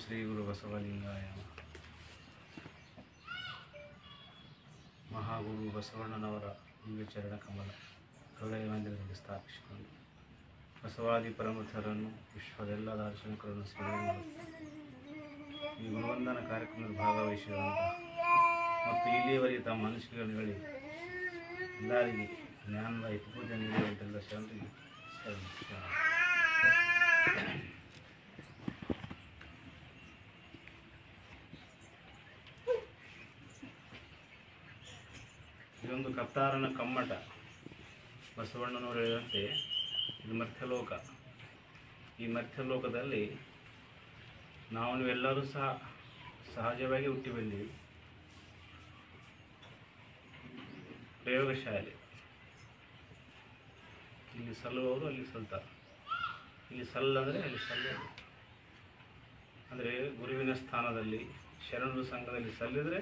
ಶ್ರೀ ಗುರು ಬಸವಲಿಂಗಾಯ ನಮಃ. ಮಹಾಗುರು ಬಸವಣ್ಣನವರ ದಿವ್ಯ ಚರಣ ಕಮಲ ಹೃದಯ ಮಂದಿರದಲ್ಲಿ ಸ್ಥಾಪಿಸಿಕೊಂಡು ಬಸವಾದಿ ಪರಮಥರನ್ನು ವಿಶ್ವದೆಲ್ಲ ದಾರ್ಶನಿಕರನ್ನು ಸ್ಮರಣೆ ಮಾಡುತ್ತಾರೆ. ಈ ಗುರುವಂದನ ಕಾರ್ಯಕ್ರಮದಲ್ಲಿ ಭಾಗವಹಿಸಿರುವಂತಹ ಮತ್ತು ಇಲ್ಲಿಯವರೆಗೆ ತಮ್ಮ ಅನಿಸಿಕೆಗಳನ್ನು ಹೇಳಿ ಎಲ್ಲರಿಗೆ ಜ್ಞಾನದ ಹಿತಪೂಜೆ ನೀಡುವಂತೆಲ್ಲ ಶರಣರಿಗೆ ಇದೊಂದು ಕತ್ತಾರನ ಕಮ್ಮಟ. ಬಸವಣ್ಣನವರು ಹೇಳಿದಂತೆ ಇದು ಮರ್ತ್ಯಲೋಕ. ಈ ಮರ್ತ್ಯಲೋಕದಲ್ಲಿ ನಾವೆಲ್ಲರೂ ಸಹ ಸಹಜವಾಗಿ ಹುಟ್ಟಿ ಬಂದೀವಿ. ಪ್ರಯೋಗಶಾಲೆ. ಇಲ್ಲಿ ಸಲ್ಲುವವರು ಅಲ್ಲಿ ಸಲ್ತಾರೆ, ಇಲ್ಲಿ ಸಲ್ಲಂದರೆ ಅಲ್ಲಿ ಸಲ್ಲೋದು. ಅಂದರೆ ಗುರುವಿನ ಸ್ಥಾನದಲ್ಲಿ ಶರಣರು ಸಂಘದಲ್ಲಿ ಸಲ್ಲಿದರೆ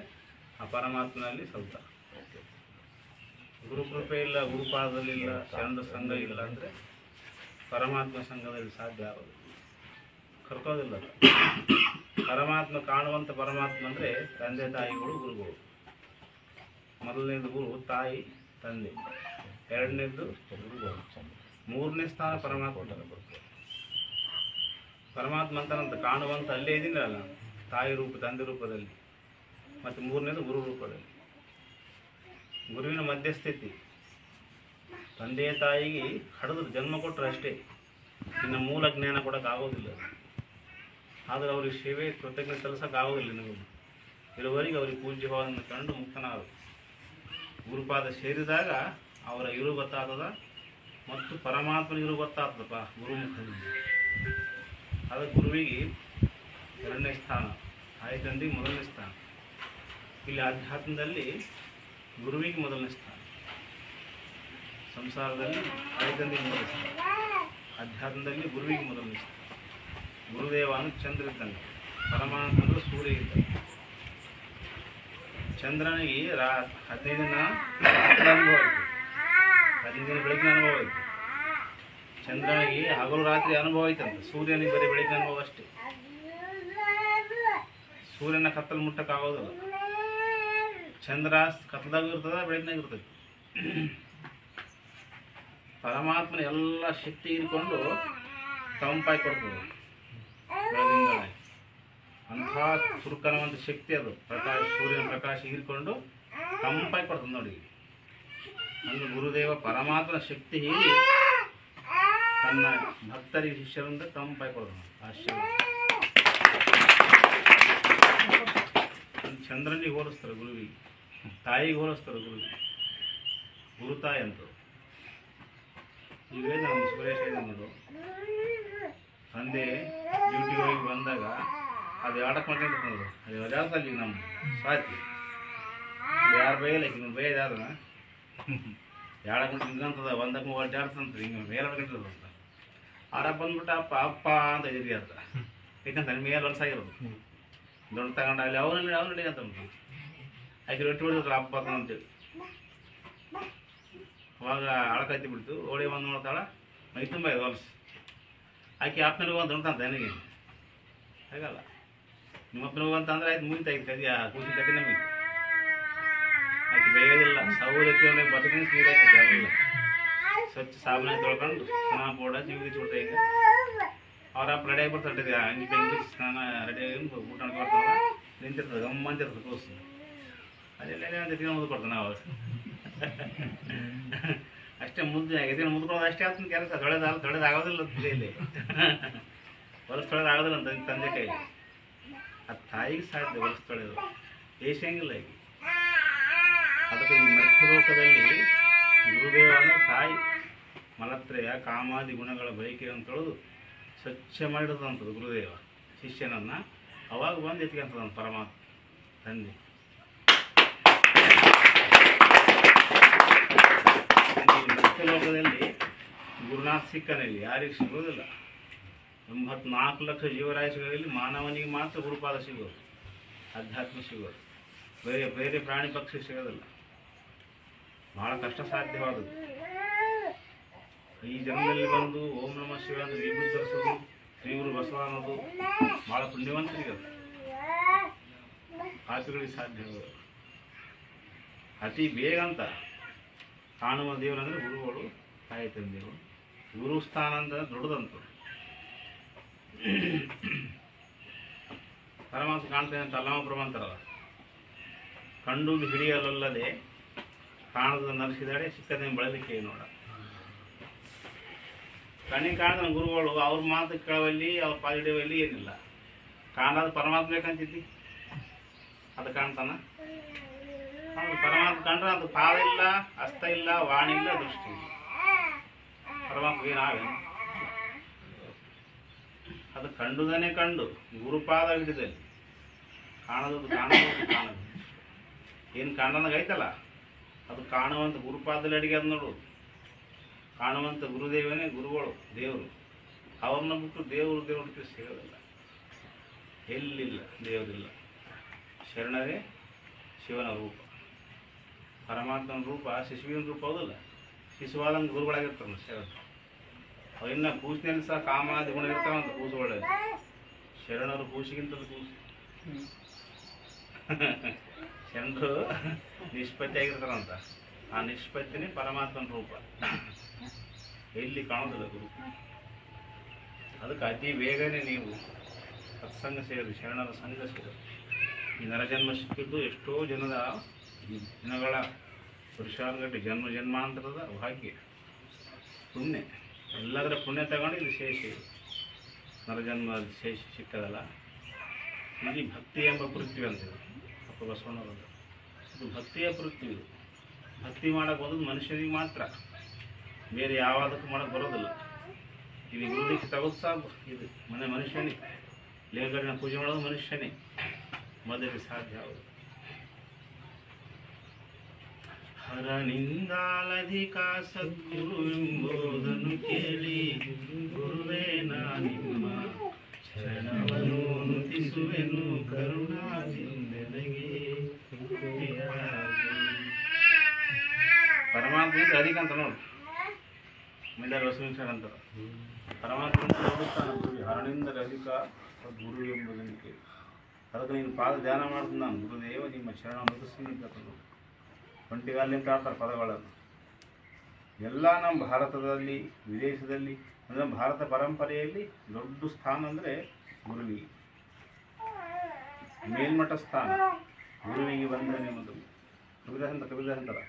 ಆ ಪರಮಾತ್ಮನಲ್ಲಿ ಸಲ್ತಾರೆ. ಗುರುಕೃಪೆ ಇಲ್ಲ, ಗುರುಪಾದದಲ್ಲಿಲ್ಲ, ಶರಣರ ಸಂಘ ಇಲ್ಲ ಅಂದರೆ ಪರಮಾತ್ಮ ಸಂಘದಲ್ಲಿ ಸಾಧ್ಯ ಆಗೋದು, ಕರ್ಕೋದಿಲ್ಲ. ಪರಮಾತ್ಮ ಕಾಣುವಂಥ ಪರಮಾತ್ಮ ಅಂದರೆ ತಂದೆ ತಾಯಿಗಳು ಗುರುಗಳು. ಮೊದಲನೇದು ಗುರು ತಾಯಿ ತಂದೆ, ಎರಡನೇದು ಗುರುಗಳು, ಮೂರನೇ ಸ್ಥಾನ ಪರಮಾತ್ಮ. ಪರಮಾತ್ಮ ಅಂತನಂತ ಕಾಣುವಂಥ ಅಲ್ಲೇ ಇದ್ದೀನಲ್ಲ, ತಾಯಿ ರೂಪ ತಂದೆ ರೂಪದಲ್ಲಿ, ಮತ್ತು ಮೂರನೇದು ಗುರು ರೂಪದಲ್ಲಿ. ಗುರುವಿನ ಮಧ್ಯಸ್ಥಿತಿ. ತಂದೆ ತಾಯಿಗೆ ಹಡಿದ್ರು ಜನ್ಮ ಕೊಟ್ಟರೆ ಅಷ್ಟೇ, ಇನ್ನು ಮೂಲ ಜ್ಞಾನ ಕೊಡೋಕ್ಕಾಗೋದಿಲ್ಲ. ಆದರೆ ಅವ್ರಿಗೆ ಸೇವೆ ಕೃತಜ್ಞತೆ ಸಲ್ಲಿಸೋಕ್ಕಾಗೋದಿಲ್ಲ. ನೀವು ಇರುವವರೆಗೆ ಅವ್ರಿಗೆ ಪೂಜ್ಯವಾದನ್ನು ಕಂಡು ಮುಕ್ತನಾಗ ಗುರುಪಾದ ಸೇರಿದಾಗ ಅವರ ಇರು ಗೊತ್ತಾಗ್ತದ ಮತ್ತು ಪರಮಾತ್ಮನ ಇರು ಗೊತ್ತಾಗ್ತದಪ್ಪ ಗುರುಮುಖದಿಂದ. ಆದರೆ ಗುರುವಿಗೆ ಎರಡನೇ ಸ್ಥಾನ, ತಾಯಿ ತಂದೆಗೆ ಮೊದಲನೇ ಸ್ಥಾನ. ಇಲ್ಲಿ ಆಧ್ಯಾತ್ಮದಲ್ಲಿ ಗುರುವಿಗೆ ಮೊದಲನೇ ಸ್ಥಾನ, ಸಂಸಾರದಲ್ಲಿ ತಾಯಿ ತಂದೆಗೆ ಮೊದಲನೇ ಸ್ಥಾನ, ಅಧ್ಯಾತ್ಮದಲ್ಲಿ ಗುರುವಿಗೆ ಮೊದಲನೇ ಸ್ಥಾನ. ಗುರುದೇವನು ಚಂದ್ರ ಇದ್ದಂಗೆ, ಪರಮಾತ್ಮನು ಸೂರ್ಯ ಇದ್ದಂಗೆ. ಚಂದ್ರನಿಗೆ 15 ದಿನ ಅನುಭವ ಆಯಿತು, 15 ದಿನ ಬೆಳಕಿನ ಅನುಭವ ಆಯಿತು. ಚಂದ್ರನಿಗೆ ಹಗಲು ರಾತ್ರಿ ಅನುಭವ ಆಯ್ತಂತೆ, ಸೂರ್ಯನಿಗೆ ಬರೀ ಬೆಳಕಿನ ಅನುಭವ ಅಷ್ಟೇ. ಸೂರ್ಯನ ಕತ್ತಲು ಮುಟ್ಟಕ್ಕಾಗೋದಿಲ್ಲ. ಚಂದ್ರ ಕತ್ತಲಾಗೂ ಇರ್ತದೆ, ಬೆಳಕಿನಾಗ ಇರ್ತದೆ. ಪರಮಾತ್ಮನ ಎಲ್ಲ ಶಕ್ತಿ ಹೀರಿಕೊಂಡು ತಂಪಾಗಿ ಕೊಡ್ತದೆ ಬೆಳದಿಂಗಳ. ಅಂಥ ಸುರುಕನವಂತ ಶಕ್ತಿ ಅದು. ಪ್ರಕಾಶ, ಸೂರ್ಯನ ಪ್ರಕಾಶ ಹೀರಿಕೊಂಡು ತಂಪಾಗಿ ಕೊಡ್ತದೆ ನೋಡಿ. ಅಂದ್ರೆ ಗುರುದೇವ ಪರಮಾತ್ಮನ ಶಕ್ತಿ ಹೀರಿ ತನ್ನ ಭಕ್ತರಿಗೆ ಶಿಷ್ಯರಿಂದ ತಂಪಾಗಿ ಕೊಡ್ತಾನೆ. ಆಶ್ಚರ್ಯ. ಚಂದ್ರನಿಗೆ ಹೋಲಿಸ್ತಾರೆ ಗುರುವಿಗೆ, ತಾಯಿಗೆ ಹೋಲಿಸ್ತಾರೆ ಗುರುವಿಗೆ. ಗುರುತಾಯಿ ಅಂತ ಇವೇ ನಮ್ಮ ಸುರೇಶ ಅನ್ನೋದು. ತಂದೆ ಡ್ಯೂಟಿಗೆ ಹೋಗಿ ಬಂದಾಗ ಅದು ಆಡಕ್ಕೆ ಮಾಡ್ಕೊಂಡಿರ್ತ ನೋಡು, ಅದು ಜಾಸ್ತಿ ನಮ್ಮ ಸಾಧ್ಯ ಯಾರು ಬೈಯಲ್ಲ. ಹಿಂಗೆ ಬೈಯದು ಯಾರನ್ನ ಯಾಡಕ್ಕೆ ಮುಂಚೆ ನಿಂತ್ಕೊಂತದ, ಒಂದಕ್ಕೆ ಮೂವತ್ತು ಆಡ್ತಂತ ಹಿಂಗೆ ಮೇಲೆ ಹೊಡ್ಕೊಂಡಿರ್ತದಂತ. ಆರ ಬಂದ್ಬಿಟ್ಟು ಅಪ್ಪ ಅಪ್ಪ ಅಂತ ಹಿರಿ ಅಂತ ಯಾಕಂತ ಮೇಲೆ ಹೊಲಸಾಗಿರೋದು ದೊಡ್ಡ ತಗೊಂಡು ಅಲ್ಲಿ ಅವ್ರು ನಡಿ ಅಂತ ಆಕೆ ರೊಟ್ಟಿ ಹೊಡಿದ್ರು ಅಪ್ಪ ಅಂತೇಳಿ. ಅವಾಗ ಅಳಕತ್ತಿ ಬಿಡ್ತು, ಓಡಿ ಬಂದು ನೋಡ್ತಾಳ, ಮೈ ತುಂಬ ಇದೆ ಹೊಲಸು. ಆಕೆ ಅಪ್ಪನಿಗೆ ಹೋಗಂತ ನೋಡ್ತಾಂತ ನನಗೆ ಹಾಗಲ್ಲ. ನಿಮ್ಮ ಅಪ್ಪನಿಗೆ ಹೋಗಂತ ಅಂದ್ರೆ ಆಯ್ತು, ಮುಗಿತಾಯ್ತು ಕದಿ, ಆ ಕೂಸಿನ ಕದಿ ನಮಗೆ. ಆಕೆ ಬೇಯೋದಿಲ್ಲ, ಸೌಲಭ್ಯ ಬದುಕಿನ ನೀರು ಆಯ್ತದೆ ಅವೆಲ್ಲ. ಸ್ವಚ್ಛ ಸಾಬೂನಾಗಿ ತೊಳ್ಕೊಂಡು ಸ್ನಾನ ಪೌಡ ಜೀವಿಗೆ ಚೂಡ್ತಾ ಈಗ ಅವ್ರ ಅಪ್ಪ ರೆಡಿ ಆಗಿಬಿಡ್ತಾರೆ. ಹಂಗೆ ಬೆಂಕಿ ಸ್ನಾನ ರೆಡಿ ಆಗಿ ಊಟ ಮಾಡ್ಕೊಡ್ತಾವ, ನಿಂತಿರ್ತದೆ, ಗಮ್ಮಂತಿರ್ತದೆ ಕೂಸು. ಅದೆಲ್ಲ ಅಂತ ತಿನ್ನೋದು ಕೊಡ್ತಾನೆ ನಾವು ಅಷ್ಟೇ. ಮುದ್ದು ಎದಿನ ಮುದ್ಕೊಳ್ಳೋದು ಅಷ್ಟೇ ಆಗ್ತದೆ ಕೆಲಸ. ತೊಳೆದಾಗೋದಿಲ್ಲ ಇಲ್ಲಿ ಹೊಲಸು ತೊಳೆದಾಗೋದಿಲ್ಲ ಅಂತ ತಂದೆ ಕೈಲಿ. ಅದು ತಾಯಿಗೆ ಸಾಧ್ಯ ಹೊಲಸು ತೊಳೆಯೋದು, ಏಷ್ಯಂಗಿಲ್ಲ ಈಗ. ಅದಕ್ಕೆ ಈ ಮರ್ತ್ಯಲೋಕದಲ್ಲಿ ಗುರುದೇವ ಅಂದರೆ ತಾಯಿ ಮಲತ್ರಯ ಕಾಮಾದಿ ಗುಣಗಳ ಬಯಕೆಯನ್ನು ತೊಳೆದು ಸ್ವಚ್ಛ ಮಾಡಿರೋದಂಥದ್ದು ಗುರುದೇವ ಶಿಷ್ಯನನ್ನು. ಅವಾಗ ಬಂದು ಎತ್ಕೊಂತದ ಪರಮಾತ್ಮ ತಂದೆ. ಲೋಕದಲ್ಲಿ ಗುರುನಾಥ ಸಿಕ್ಕನಲ್ಲಿ ಯಾರಿಗೆ ಸಿಗೋದಿಲ್ಲ. 84 ಲಕ್ಷ ಜೀವರಾಶಿಗಳಲ್ಲಿ ಮಾನವನಿಗೆ ಮಾತ್ರ ಗುರುಪಾದ ಸಿಗೋದು, ಅಧ್ಯಾತ್ಮ ಸಿಗೋದು. ಬೇರೆ ಬೇರೆ ಪ್ರಾಣಿ ಪಕ್ಷಿ ಸಿಗೋದಿಲ್ಲ. ಭಾಳ ಕಷ್ಟ ಸಾಧ್ಯವಾದದ್ದು. ಈ ಜನ್ಮದಲ್ಲಿ ಬಂದು ಓಂ ನಮಃ ಶಿವಾಯ ಅಂತ ವಿಭೂತಿ ಧರಿಸೋದು ಶ್ರೀಗುರು ಬಸವ ಅನ್ನೋದು ಭಾಳ ಪುಣ್ಯವಂತರಿಗೆ ಅದು, ಪಾಪಿಗಳಿಗೆ ಸಾಧ್ಯ ಅತಿ ಬೇಗ ಅಂತ ಕಾಣುವ ದೇವರಂದರೆ ಗುರುಗಳು, ತಾಯಿ ತಂದೆಗಳು. ಗುರು ಸ್ಥಾನ ಅಂತಂದ್ರೆ ದೊಡ್ಡದಂತ. ಪರಮಾತ್ಮ ಕಾಣ್ತೇನೆ ಅಂತ ಅಲ್ಲಮ ಅಂತಾರಲ್ಲ, ಕಂಡು ಹಿಡಿಯಲಲ್ಲದೆ ಕಾಣದ ನರಿಸಿದಾಡೆ ಸಿಕ್ಕದೆ ಬಳಲಿಕ್ಕೆ ನೋಡ. ಕಣ್ಣಿಗೆ ಕಾಣಿದ ಗುರುಗಳು ಅವ್ರ ಮಾತು ಕೇಳವಲ್ಲಿ, ಅವ್ರ ಪಾಸಿಟಿವಲ್ಲಿ ಏನಿಲ್ಲ. ಕಾಣೋದು ಪರಮಾತ್ಮ ಬೇಕಂತಿದ್ದಿ, ಅದು ಕಾಣ್ತಾನ. ಅದು ಪರಮಾತ್ಮ ಕಂಡ್ರೆ ಅದು ಪಾದ ಇಲ್ಲ, ಹಸ್ತ ಇಲ್ಲ, ವಾಣಿ ಇಲ್ಲ, ದೃಷ್ಟಿ ಇಲ್ಲ. ಪರಮಾತ್ಮ ಏನಾಗ ಅದು ಕಂಡುದನೇ ಕಂಡು ಗುರುಪಾದ ಹಿಡಿದಲ್ಲಿ ಕಾಣೋದು ಕಾಣೋದು ಏನು ಕಾಣೋದಾಗ ಐತಲ್ಲ ಅದು ಕಾಣುವಂಥ ಗುರುಪಾದಲ್ಲಿ ಅಡಿಗೆ ಅದು ನೋಡು. ಕಾಣುವಂಥ ಗುರುದೇವನೇ ಗುರುಗಳು, ದೇವರು. ಅವ್ರನ್ನ ಬಿಟ್ಟು ದೇವರು ಸಿಗೋದಿಲ್ಲ, ಎಲ್ಲಿಲ್ಲ ದೇವರಿಲ್ಲ. ಶರಣರೇ ಶಿವನ ರೂಪ, ಪರಮಾತ್ಮನ ರೂಪ ಶಿಶುವಿನ ರೂಪ ಹೌದಲ್ಲ. ಶಿಶುವಾದಂಗೆ ಗುರುಗಳಾಗಿರ್ತಾವೆ ಶರಣ. ಅವು ಇನ್ನು ಕೂಸಿನಲ್ಲಿ ಸಹ ಕಾಮಾದಿ ಗುಣ ಇರ್ತಾವಂತ ಕೂಸುಗಳಲ್ಲಿ. ಶರಣರು ಕೂಸಿಗಿಂತಲೂ ಕೂಸು. ಶರಣರು ನಿಷ್ಪತ್ತಿ ಆಗಿರ್ತಾರಂತ. ಆ ನಿಷ್ಪತ್ತಿನೇ ಪರಮಾತ್ಮನ ರೂಪ, ಎಲ್ಲಿ ಕಾಣೋದಿಲ್ಲ ಗುರು. ಅದಕ್ಕೆ ಅತಿ ಬೇಗನೆ ನೀವು ಸತ್ಸಂಗ ಸೇರಿ, ಶರಣರ ಸಂಘ ಸೇರಿ. ಈ ನರಜನ್ಮ ಸಿಕ್ಕಿದ್ದು ಎಷ್ಟೋ ಜನದ ದಿನಗಳ ಪುರುಷಾರ್ಗಟ್ಟಿ ಜನ್ಮಾಂತರದ ಭಾಗ್ಯ, ಪುಣ್ಯ. ಎಲ್ಲದರ ಪುಣ್ಯ ತಗೊಂಡು ಇದು ಶೇಷ, ನರಜನ್ಮ ಶೇಷ ಸಿಕ್ಕದಲ್ಲ. ಇಲ್ಲಿ ಭಕ್ತಿ ಎಂಬ ಪೃಥ್ವಿ ಅಂತಿದೆ ಅಪ್ಪ ಬಸವಣ್ಣವರು. ಇದು ಭಕ್ತಿಯ ಪೃಥ್ವಿ. ಇದು ಭಕ್ತಿ ಮಾಡೋಕೆ ಹೋದದ್ದು ಮನುಷ್ಯನಿಗೆ ಮಾತ್ರ, ಬೇರೆ ಯಾವುದಕ್ಕೂ ಮಾಡೋಕ್ಕೆ ಬರೋದಿಲ್ಲ. ಇಲ್ಲಿ ಗುರುದೀಕ್ಷೆ ತಗೋದು ಸಾಕು. ಇದು ಮನುಷ್ಯನೇ, ಲಿಂಗಗಳನ್ನ ಪೂಜೆ ಮಾಡೋದು ಮನುಷ್ಯನೇ, ಮೊದಲಿಗೆ ಸಾಧ್ಯ ಆಗೋದು. ಹರನಿಂದಾಲಧಿಕ ಸದ್ಗುರು ಎಂಬುದನ್ನು ಕೇಳಿ, ಗುರುವೇ ನಾ ನಿಮ್ಮ ಶರಣವನ್ನು ನುತಿಸುವೆನು ಕರುಣಾದಿಂದೆನಗೆ. ಪರಮಾತ್ಮ ಅಧಿಕ ಅಂತ ನೋಡಿ, ಮಿಂಡರ್ ವಸವೇಶ್ವರ ಅಂತಾರೆ. ಪರಮಾತ್ಮ ನೋಡುತ್ತಾನೆ ಗುರು, ಹರನಿಂದ ಅಧಿಕ ಗುರು ಎಂಬುದನ್ನು ಕೇಳಿ. ಅದಕ್ಕೆ ನೀನು ಪಾದ ಧ್ಯಾನ ಮಾಡ್ತೀನಿ ನಾನು, ಗುರುದೇವ ನಿಮ್ಮ ಶರಣ ನುತಿಸ್ತೀನಿ. ಒಂಟಿಗಾಲಿಂದ ಆಡ್ತಾರೆ ಪದಗಳನ್ನು. ಎಲ್ಲ ನಮ್ಮ ಭಾರತದಲ್ಲಿ, ವಿದೇಶದಲ್ಲಿ, ಅಂದರೆ ಭಾರತ ಪರಂಪರೆಯಲ್ಲಿ ದೊಡ್ಡ ಸ್ಥಾನ ಅಂದರೆ ಗುರುವಿಗೆ, ಮೇಲ್ಮಟ್ಟ ಸ್ಥಾನ ಗುರುವಿಗೆ ಬಂದರೆ ಮೊದಲು. ಕವಿದಾಸ ಅಂತಾರ,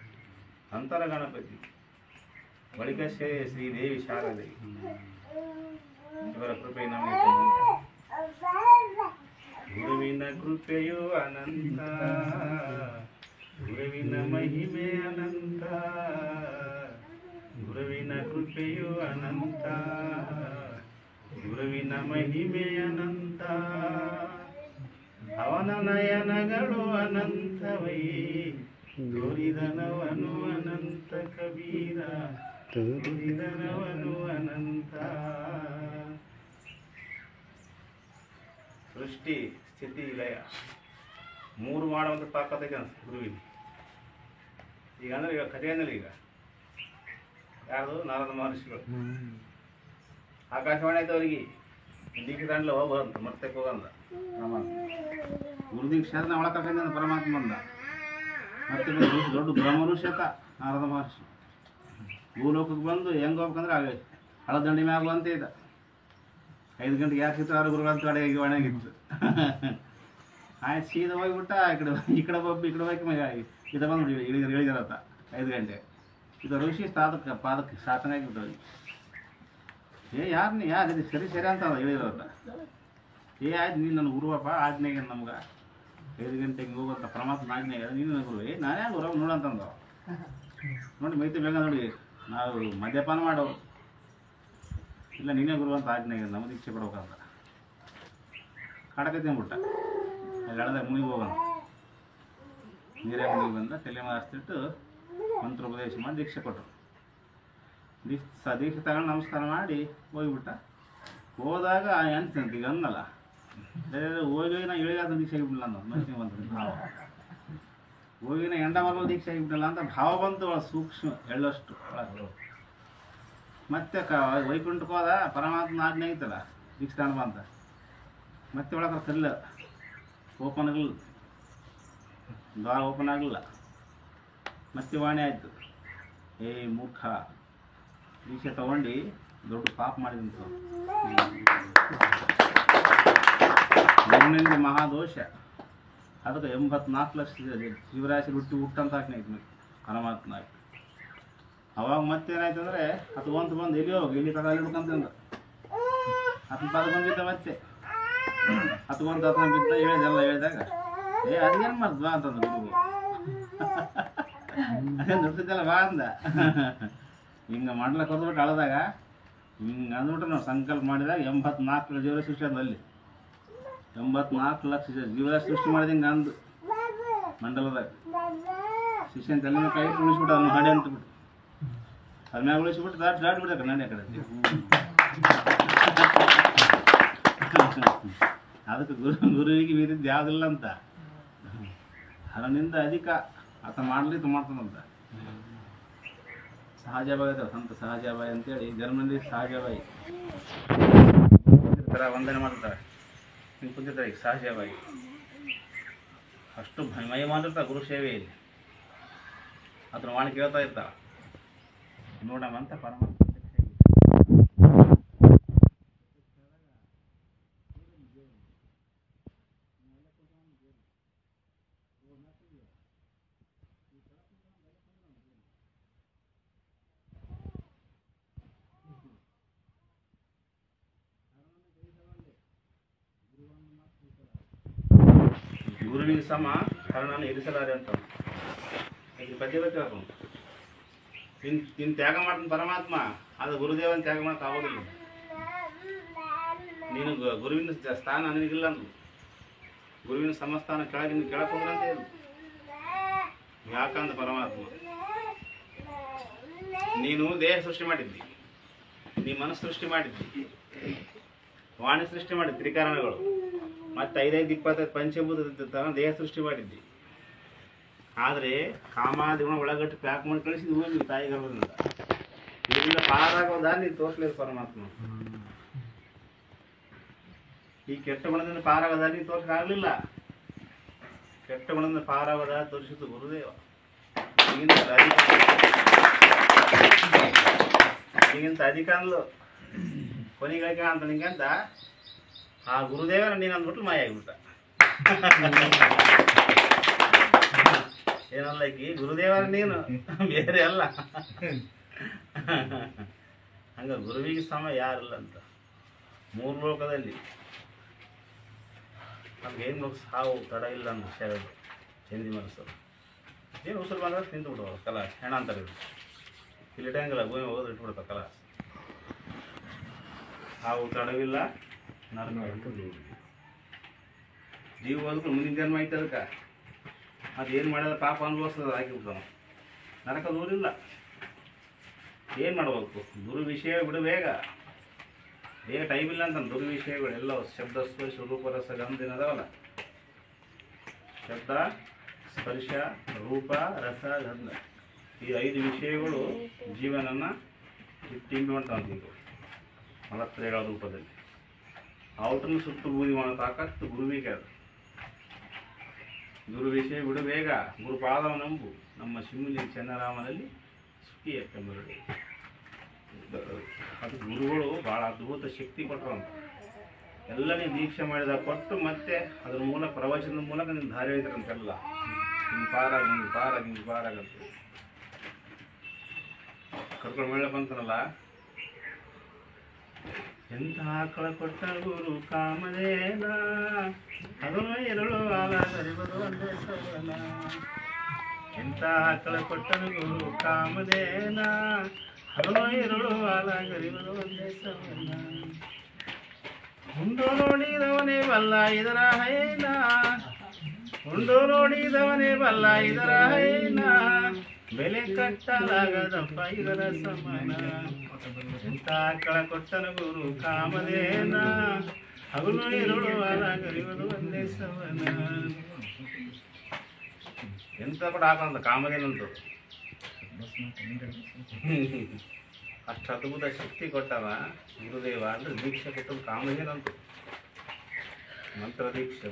ಅಂತರ ಗಣಪತಿ, ಬಳಿಕ ಶ್ರೀದೇವಿ ಶಾರದೆ. ಇವರ ಕೃಪೆ ನಮಗೆ. ಗುರುವಿನ ಕೃಪೆಯು ಅನಂತ, ಗುರುವಿನ ಮಹಿಮೆ ಅನಂತ, ಗುರುವಿನ ಕೃಪೆಯು ಅನಂತ, ಗುರುವಿನ ಮಹಿಮೆ ಅನಂತ. ಅವನ ನಯನಗಳು ಅನಂತವೈ, ತೋರಿದನವನು ಅನಂತ ಕಬೀರ, ತೋರಿದನವನು ಅನಂತ. ಸೃಷ್ಟಿ ಸ್ಥಿತಿ ಲಯ ಮೂರು ಮಾಡುವಂಥ ತಾಕತ್ತೈತೆ ಅನ್ಸುತ್ತೆ ಗುರುವಿಗೆ. ಈಗ ಅಂದರೆ ಈಗ ಕಥೆ ಅಂದ್ರೆ ಈಗ ಯಾರ್ದು ನಾರದ ಮಹರ್ಷಿಗಳು ಆಕಾಶವಾಣಿ ಆಯ್ತು ಅವರಿಗೆ ದೀಕ್ಷೆ ತಾಂಡ್ಲ ಹೋಗೋದಂತ ಮರ್ತಕ್ಕೆ ಹೋಗಂದ ಪರಮಾತ್ಮ. ಗುರು ದೀಕ್ಷೆ ಆದ್ರೆ ನಾವು ಒಳಕಂದ ಪರಮಾತ್ಮ ಬಂದ. ಮತ್ತೆ ದೊಡ್ಡ ಬ್ರಹ್ಮ ಋಷಿ ಆತ ನಾರದ ಮಹರ್ಷಿ. ಭೂಲೋಕಕ್ಕೆ ಬಂದು ಹೆಂಗೆ ಹೋಗ್ಬೇಕಂದ್ರೆ ಆಗ ಹಳದಂಡಿ ಮ್ಯಾಗಲು ಅಂತ ಇದ್ದ. 5 ಗಂಟೆಗೆ ಯಾರು ಸಿಗ್ತಾರೆ ಅವ್ರ ಗುರುಗಳಂತ ಕಡೆ ಒಣಗಿತ್ತು. ಆಯ್ತು ಸೀದಾ ಹೋಗಿಬಿಟ್ಟ. ಈ ಕಡೆ ಒಬ್ಬ ಈ ಕಡೆ ಹೋಗಿ ಇದ ಬಂದು ಇಳಿದಿರತ್ತ 5 ಗಂಟೆ. ಇದು ಋಷಿ ಪಾದಕ್ಕೆ ಸಾತನಾಗಿಬಿಟ್ಟು ಯಾರನ್ನ ಯಾರು ಸರಿ ಅಂತ ಹೇಳಿರೋದ. ಆಯ್ತು ನೀನು ನನ್ನ ಗುರುವಪ್ಪ, ಆಜ್ಞೆಗೆ ನಮ್ಗೆ 5 ಗಂಟೆಗೆ ಹೋಗುವಂಥ ಪರಮಾತ್ಮ ಆಜ್ಞೆಗೆ ನೀನು ಗುರು. ನಾನೇ ಗುರು ನೋಡಂತಂದವ. ನೋಡಿ ಮೈತಿ ಬೇಗ ನೋಡಿ, ನಾವು ಮದ್ಯಪಾನ ಮಾಡೋರು ಇಲ್ಲ, ನೀನೇ ಗುರು ಅಂತ ಆಜ್ಞೆಗೆ ನಮಗೆ ದೀಕ್ಷೆ ಕೊಡ್ಬೇಕಂತ ಕಾಡಕತ್ತೆ ಅಂದ್ಬಿಟ್ಟ. ಅಲ್ಲಿ ಎಳೆದಾಗ ಮುನಿಗೆ ಹೋಗೋಣ, ನೀರೇ ಮುನಿಗೆ ಬಂದ, ತಲೆ ಮಾರಿಸ್ತಿಟ್ಟು ಮಂತ್ರೋಪದೇಶ ಮಾಡಿ ದೀಕ್ಷೆ ಕೊಟ್ಟರು. ದೀಕ್ಷೆ ತಗೊಂಡು ನಮಸ್ಕಾರ ಮಾಡಿ ಹೋಗಿಬಿಟ್ಟ. ಹೋದಾಗ ಅನ್ಸ್ತಂತ ಈಗ ಅನ್ನಲ್ಲ, ಹೋಗಿ ನಾ ಇಳಿಗಾದ ದೀಕ್ಷೆ ಆಗಿಬಿಡಲ್ಲ ಅನ್ನೋ ಮನುಷ್ಯನಿಗೆ ಬಂತ ಭಾವ. ಹೋಗಿನ ಎಂಡ ಮರಗಳು ದೀಕ್ಷೆ ಆಗಿಬಿಟ್ಟಲ್ಲ ಅಂತ ಭಾವ ಬಂತು. ಸೂಕ್ಷ್ಮ ಎಳ್ಳಷ್ಟು ಒಳಗೆ. ಮತ್ತೆ ವೈಕುಂಠಕ್ಕೆ ಹೋದ, ಪರಮಾತ್ಮ ಆಜ್ಞೆ ಐತಲ್ಲ ದೀಕ್ಷಾನ ಬಂತ ಮತ್ತೆ ಒಳಗೆ ಕಲ್ಲ ಓಪನ್ ಆಗಲಿಲ್ಲ, ದ್ವಾರ ಓಪನ್ ಆಗಲಿಲ್ಲ. ಮತ್ತೆ ವಾಣಿ ಆಯಿತು, ಏ ಮೂರ್ಖ, ದೀಕ್ಷೆ ತಗೊಂಡು ದೊಡ್ಡ ಪಾಪ ಮಾಡಿದಂತ ನಿನ್ನಿಂದ ಮಹಾದೋಷ. ಅದಕ್ಕೆ 84 ಲಕ್ಷ ಜೀವರಾಶಿ ಹುಟ್ಟಂತ ಹಾಕಿನೈತಿ ಪರಮಾತ್ಮ. ಅವಾಗ ಮತ್ತೇನಾಯ್ತು ಅಂದರೆ ಹತ್ಕೊಂತ ಬಂದು ಎಲ್ಲಿ ಹೋಗಿ ಇಲ್ಲಿ ತಗ ಹಿಡ್ಕೊಂತಂದ ಹತ್ತು ತಗೊಂಡಿದ್ದ ಮತ್ತೆ ಹತ್ಕೊಂತ ಬಿದ್ದ ಹೇಳಿದೆಲ್ಲ ಹೇಳಿದಾಗ ಅದೇನು ಮಾಡ್ದ ಅಂತಂದು ಗುರುವು ಅದೇ ನುಡ್ತಿದ್ದೆಲ್ಲ ಬಾ ಅಂದ. ಹಿಂಗೆ ಮಾಡ್ಲಕ್ಕೆ ಹೊರದ್ಬಿಟ್ಟು ಅಳದಾಗ ಹಿಂಗೆ ಅಂದ್ಬಿಟ್ರೆ ನಾವು ಸಂಕಲ್ಪ ಮಾಡಿದಾಗ 84 ಜೀವರ ಸೃಷ್ಟಿ ಅಲ್ಲಿ 84 ಲಕ್ಷ ಜೀವರ ಸೃಷ್ಟಿ ಮಾಡಿದ ಹಿಂಗೆ ಅಂದು ಮಂಡಲದಾಗ ಶಿಷ್ಯನ ತಲೆನ ಕೈ ಉಳಿಸ್ಬಿಟ್ಟು ಅದನ್ನ ಹಾಡೆ ಅಂತಬಿಟ್ಟು ಅದ್ರ ಮ್ಯಾಗ ಉಳಿಸ್ಬಿಟ್ಟು ದಾಟ್ಬಿಡ್ಬೇಕು ನಾನೇ ಆ ಕಡೆ. ಅದಕ್ಕೆ ಗುರುವಿಗೆ ಮೀರಿದ್ದು ಯಾವುದಿಲ್ಲ ಅಂತ, ಹರನಿಂದ ಅಧಿಕ ಆತ ಮಾಡ್ಲಿಕ್ಕೆ ಮಾಡ್ತಾನಂತ. ಸಹಜಾಬಾಯಿ ಅದ ಸಂತ ಸಹಜಾಬಾಯಿ ಅಂತೇಳಿ ಜರ್ಮನಿ ಸಹಜಾಬಾಯಿ ಥರ ವಂದನೆ ಮಾಡ್ತಾರೆ. ಹಿಂಗೆ ಕುಂತಿರ್ತಾರೆ ಈಗ ಸಹಜಾಬಾಯಿ ಅಷ್ಟು ಮೈ ಮಾಡಿರ್ತಾರೆ ಗುರು ಸೇವೆಯಲ್ಲಿ. ಅದನ್ನ ವಾಣಿ ಕೇಳ್ತಾ ಇರ್ತಾಳೆ, ನೋಡಮಂತ ಪರಮಾತ್ಮ ಗುರುವಿನ ಸಮ ಹರನನ್ನು ಇರಿಸಲಾರೆ ಅಂತ ಈಗ ಪದ್ಯ ಬೇಕು. ನಿನ್ನ ತ್ಯಾಗ ಮಾಡ್ತಾನೆ ಪರಮಾತ್ಮ, ಅದು ಗುರುದೇವನ ತ್ಯಾಗ ಮಾಡಕ್ಕೆ ಆಗೋದಿಲ್ಲ. ನೀನು ಗುರುವಿನ ಸ್ಥಾನ ನನಗಿಲ್ಲ ಅಂದು, ಗುರುವಿನ ಸಮಸ್ಥಾನ ಕೆಳಗೆ ನೀನು ಕೆಳಕ್ಕೆ ಹೋಗ್ರಂತ ಹೇಳು. ಯಾಕಂದ ಪರಮಾತ್ಮ ನೀನು ದೇಹ ಸೃಷ್ಟಿ ಮಾಡಿದ್ದಿ, ನೀ ಮನಸ್ಸು ಸೃಷ್ಟಿ ಮಾಡಿದ್ದಿ, ವಾಣಿ ಸೃಷ್ಟಿ ಮಾಡಿದ್ದಿ, ತ್ರಿಕಾರಣಗಳು ಮತ್ತು 5-5-25 ಪಂಚಭೂತ ದೇಹ ಸೃಷ್ಟಿ ಮಾಡಿದ್ದಿ. ಆದರೆ ಕಾಮಾದಿ ಗುಣ ಒಳಗಟ್ಟು ಪ್ಯಾಕ್ ಮಾಡಿ ಕಳಿಸಿದ್ವಿ ಹೋಗಿ ತಾಯಿ ಗರ್ಭದಿಂದ. ಇದರಿಂದ ಪಾರಾಗೋದ ನೀನು ತೋರಿಸಲಿಲ್ಲ ಪರಮಾತ್ಮ. ಈ ಕೆಟ್ಟ ಗುಣದಿಂದ ಪಾರಾಗೋದ ನೀನು ತೋರಿಸಕ್ಕಾಗಲಿಲ್ಲ. ಕೆಟ್ಟ ಗುಣದಿಂದ ಪಾರಾಗೋದ ತೋರಿಸಿದ್ದು ಗುರುದೇವ. ಈಗಿಂತ ಅಧಿಕ ಅಂದ್ಲು ಕೊನೆಗಳಿಗೆ ಅಂತ ನಿಂಗಂತ ಆ ಗುರುದೇವನ ನೀನು ಅಂದ್ಬಿಟ್ಟು ಮಾಯ ಆಗಿಬಿಟ್ಟ. ಏನಲ್ಲ ಈಕಿ ಗುರುದೇವರ ನೀನು ಬೇರೆ ಅಲ್ಲ. ಹಂಗ ಗುರುವಿಗೆ ಸಮ ಯಾರಿಲ್ಲ ಅಂತ 3 ಲೋಕದಲ್ಲಿ ನಮ್ಗೇನು ಸಾವು ತಡ ಇಲ್ಲ ಅಂತ ವಿಷಯ ಚಂದಿ ಮನಸ್ಸು. ಏನು ಉಸಿರು ಬಂದ್ರೆ ತಿಂದು ಬಿಡುವ ಕಲಾಸ್ ಹೆಣ ಅಂತಾರೆ. ಇಲ್ಲಿ ಇಟ್ಟಂಗಿಲ್ಲ, ಭೂಮಿ ಹೋಗೋದು ಇಟ್ಬಿಡ್ತ ಕಲಾಸ್. ಸಾವು ತಡವಿಲ್ಲ, ನರಕ ಜೀವ ಹೋದ್ಕೊಂಡು ಮುಂದಿನ ಜನ್ಮ ಐತೆ. ಅದಕ್ಕೆ ಅದೇನು ಮಾಡಿದ್ರೆ ಪಾಪ ಅನುಭವಿಸ್ತದೆ, ಹಾಕಿಬಿಡ್ತಾವ. ನರಕ ದೂರಿಲ್ಲ. ಏನು ಮಾಡ್ಬೇಕು? ಗುರು ವಿಷಯ ಬಿಡು ಬೇಗ ಟೈಮ್ ಇಲ್ಲ ಅಂತ. ಗುರು ವಿಷಯಗಳು ಎಲ್ಲ ಶಬ್ದ ಸ್ಪರ್ಶ ರೂಪ ರಸ ಗಂಧನ ಅದಾವಲ್ಲ, ಶಬ್ದ ಸ್ಪರ್ಶ ರೂಪ ರಸ ಗಂಧ, ಈ 5 ವಿಷಯಗಳು ಜೀವನನ ತಿಂಡಿ ಮಾಡ್ತಾವಂತೀಗ ಮಲತ್ರಯಗಳ ರೂಪದಲ್ಲಿ. ಔಟನ್ನು ಸುತ್ತು ಬೂದಿ ಮಾಡೋ ತಾಕತ್ತು ಗುರುವಿಗೆ ಅದು. ಗುರು ವಿಷಯ ಬಿಡು ಬೇಗ, ಗುರುಪಾದವ ನಂಬು, ನಮ್ಮ ಶಿವಲಿ ಚನ್ನರಾಮನಲ್ಲಿ ಸುಖಿ ಯಾಕೆಂಬರು. ಅದು ಗುರುಗಳು ಭಾಳ ಅದ್ಭುತ ಶಕ್ತಿ ಕೊಟ್ಟರಂತ. ಎಲ್ಲ ನೀವು ದೀಕ್ಷೆ ಮಾಡಿದಾಗ ಕೊಟ್ಟು ಮತ್ತೆ ಅದ್ರ ಮೂಲಕ ಪ್ರವಚನದ ಮೂಲಕ ನೀನು ದಾರಿ ಹೇಳಿದ್ರಂತೆಲ್ಲ ಹಿಂಗೆ ಪಾರಾಗಂತ ಕರ್ಕೊಂಡು ಮೇಳ ಬಂತನಲ್ಲ. ಎಂಥ ಆಕಳ ಕೊಟ್ಟ ಗುರು ಕಾಮದೇನ, ಅದನ್ನು 2 ಆಲ ಗರಿಬದು ಒಂದೇ ಸವನ. ಎಂಥ ಆಕಳ ಕೊಟ್ಟನು ಗುರು ಕಾಮದೇನ, ಅದನ್ನು 2 ಆಲ ಗರಿಬದು ಒಂದೇ ಸವನ. ಉಂಡು ನೋಡಿದವನೇ ಬಲ್ಲ ಇದರ ಹೈನ, ಉಂಡು ನೋಡಿದವನೇ ಬಲ್ಲ ಇದರ ಹೈನ, ಬೆಲೆ ಕಟ್ಟಲಾಗದಪ್ಪ ಇದರ ಸಮಾನ. ಎಂಥ ಆಕಳ ಕೊಟ್ಟನು ಗುರು ಕಾಮದೇನ, ಹಗಲು 2 ಆಲ ಗರಿಬದು ಒಂದೇ ಸವನ. ಎಂತ ಕೂಡ ಹಾಕಂತ ಕಾಮದೇನಂತ ಅಷ್ಟು ಅದ್ಭುತ ಶಕ್ತಿ ಕೊಟ್ಟವ ಗುರುದೇವ ಅಂದರೆ ದೀಕ್ಷೆ ಕೊಟ್ಟದ್ದು ಕಾಮಧೇನಂತು. ಮಂತ್ರ ದೀಕ್ಷೆ,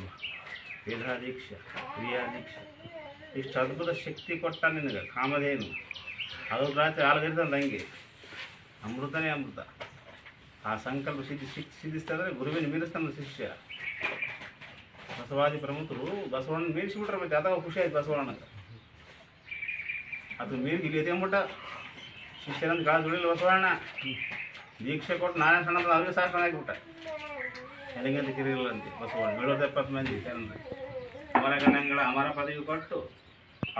ವೇದ ದೀಕ್ಷೆ, ಕ್ರಿಯಾ ದೀಕ್ಷೆ, ಇಷ್ಟು ಅದ್ಭುತ ಶಕ್ತಿ ಕೊಟ್ಟ ನಿನಗೆ ಕಾಮಧೇನು. ಅದು ರಾತ್ರಿ ಹಾಲುಗರಿತಂದು ಹಂಗೆ ಅಮೃತನೇ ಅಮೃತ. ಆ ಸಂಕಲ್ಪ ಸಿದ್ಧಿಸ್ತಂದ್ರೆ ಗುರುವಿನ ಮೀರಿಸ್ತಾನ ಶಿಷ್ಯ. ಬಸವಾದಿ ಪ್ರಮುಖರು ಬಸವಣ್ಣ ಮೀರಿಸಿಬಿಟ್ರೆ ಮತ್ತೆ ಅದಾಗ ಖುಷಿ ಆಯ್ತು ಬಸವಣ್ಣಗೆ. ಅದು ಮೀರಿ ಇಲ್ಲಿ ಎತ್ಕೊಂಬಿಟ್ಟ ಶಿಷ್ಯನಂತ ಕಾಲ ದುಡಿಲ್ಲ ಬಸವಣ್ಣ. ದೀಕ್ಷೆ ಕೊಟ್ಟು ನಾನೇ ಸಣ್ಣ ಅವ್ರಿಗೆ ಸಾಕು ಆಗಿಬಿಟ್ಟ. ನನಗಂತ ಕಿರಿಲ್ಲ ಅಂತೆ ಬಸವಣ್ಣ. 70 ಮಂದಿ ಶರಣರು ಅಮರ ಗಣಗಳ ಅಮರ ಪದವಿ ಕೊಟ್ಟು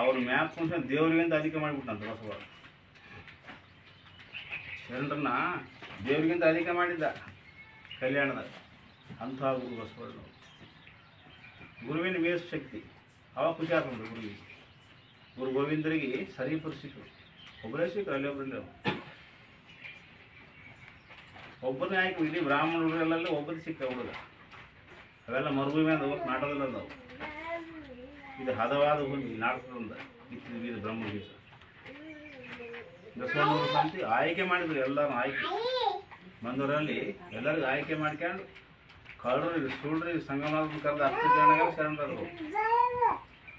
ಅವ್ರ ಮ್ಯಾಪ್ ಕುಂತ ದೇವರಿಗಿಂತ ಅಧಿಕ ಮಾಡಿಬಿಟ್ಟಂತ ಬಸವಣ್ಣ. ಶರಣರನ್ನ ದೇವರಿಗಿಂತ ಅಧಿಕ ಮಾಡಿದ್ದ ಕಲ್ಯಾಣದಾಗ. ಅಂಥ ಗುರು ಬಸವಣ್ಣ. ಗುರುವಿನ ಮೇಷ ಶಕ್ತಿ ಅವಾಗ ಖುಷಿ ಆಗ್ತಂತ ಗುರುವಿಗೆ. ಗುರು ಗೋವಿಂದರಿಗೆ ಸರಿಪುರು ಸಿಕ್ಕರು. ಒಬ್ಬರೇ ಸಿಕ್ಕರು, ಅಲ್ಲಿ ಒಬ್ಬರಲ್ಲಿ ಒಬ್ಬರನ್ನೇ ಆಯ್ಕೆ. ಇಡೀ ಬ್ರಾಹ್ಮಣ ಹುಡುಗರಲ್ಲಿ ಒಬ್ಬರು ಸಿಕ್ಕ ಹುಡುಗ. ಅವೆಲ್ಲ ಮರುಭೂಮಿ ಅಂದವು, ನಾಟಕದಲ್ಲಿ ಅಂದವು. ಇದು ಹದವಾದ ಭೂಮಿ ನಾಟಕದಿಂದ ಇತ್ತು. ಇದು ಬ್ರಹ್ಮ ಬೀಜ ಬಸವಣ್ಣವರು ಶಾಂತಿ ಆಯ್ಕೆ ಮಾಡಿದ್ರು. ಎಲ್ಲರೂ ಆಯ್ಕೆ ಬಂದವರಲ್ಲಿ ಎಲ್ಲರಿಗೂ ಆಯ್ಕೆ ಮಾಡ್ಕೊಂಡು ಕಳ್ರಿ ಸುಳ್ರಿ ಸಂಗಮದ ಕರೆದು 10 ಜನಗಳು ಶರಣರು.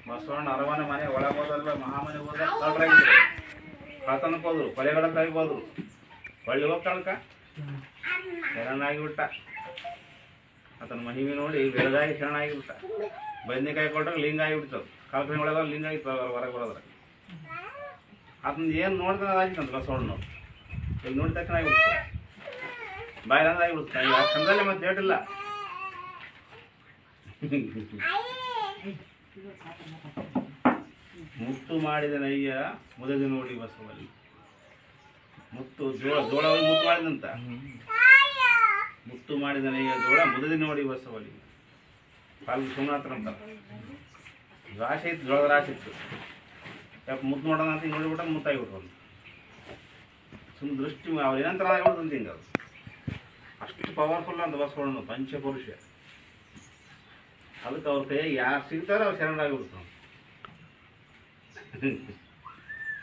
ಬಸವಣ್ಣ ಅರಮನೆ ಮನೆ ಒಳಗೆ ಹೋದಲ್ಲ, ಮಹಾಮನೆ ಹೋದಾಗ ಕಳ್ರಾಗಿದ್ರು. ಕಳ್ತನಕ್ಕೆ ಹೋದ್ರು, ಕೊಲೆಗಳಕ್ಕಾಗಿ ಹೋದ್ರು. ಒಳ್ಳೆ ಹೋಗ್ತಾಳಕ ಶರಣಾಗಿಬಿಟ್ಟ. ಆತನ ಮಹಿಮೆ ನೋಡಿ ಬೆಳೆದಾಗಿ ಶರಣಾಗಿಬಿಟ್ಟ. ಬದನೆಕಾಯಿ ಕೊಟ್ಟಾಗ ಲಿಂಗ ಆಗಿಬಿಡ್ತದೆ. ಕಲ್ಪನೆ ಒಳಗೆ ಲಿಂಗ ಆಗಿತ್ತು ಹೊರಗೆ ಬರೋದ್ರೆ. ಅದನ್ನ ಏನು ನೋಡ್ತಾನೆ ಅದಾಗಿತ್ತಂತ ಬಸವಣ್ಣವ್ರು. ಈಗ ನೋಡಿದ ತಕ್ಷಣ ಆಗಿಬಿಡ್ತಾರೆ, ಬಾಯಿಲಂದ ಆಗಿಬಿಡುತ್ತೆ. ಆ ಕ್ಷಣದಲ್ಲಿ ಮತ್ತೆ ಹೇಳಿಲ್ಲ. ಮುತ್ತು ಮಾಡಿದ ನಯ್ಯ ಮುದದಿ ನೋಡಿ ಬಸವಲ್ಲಿ. ಮುತ್ತು ಜೋಳ ಮುತ್ತು ಮಾಡಿದಂತ. ಮುತ್ತು ಮಾಡಿದ ನಯ್ಯ ಜೋಳ ಮುದದಿ ನೋಡಿ ಬಸವಲ್ಲಿ. ಪಾಲ್ಗೆ ಸೋಮನಾಥರ ಅಂತ ರಾಶಿ ಇತ್ತು, ಜೋಳದ ರಾಶಿ ಇತ್ತು. ಯಾಕೆ ಮುತ್ತು ಮಾಡೋಣ ಅಂತ ನೋಡಿಬಿಟ್ಟ ಮುತ್ತಾಗಿಬಿಟ್ರು. ಸುಮ್ಮ ದೃಷ್ಟಿ ಅವ್ರು ಏನಂತರ ಆಗಿಬಿಡ್ತಂತ ಹಿಂಗೆ. ಅದು ಅಷ್ಟು ಪವರ್ಫುಲ್ ಅಂತ ಬಸವಣ್ಣ ಪಂಚಪುರುಷ. ಅದಕ್ಕೆ ಅವ್ರ ಕೈಯಾಗ ಯಾರು ಸಿಗ್ತಾರೋ ಅವ್ರು ಶರಣರಾಗಿಬಿಡ್ತಾವ.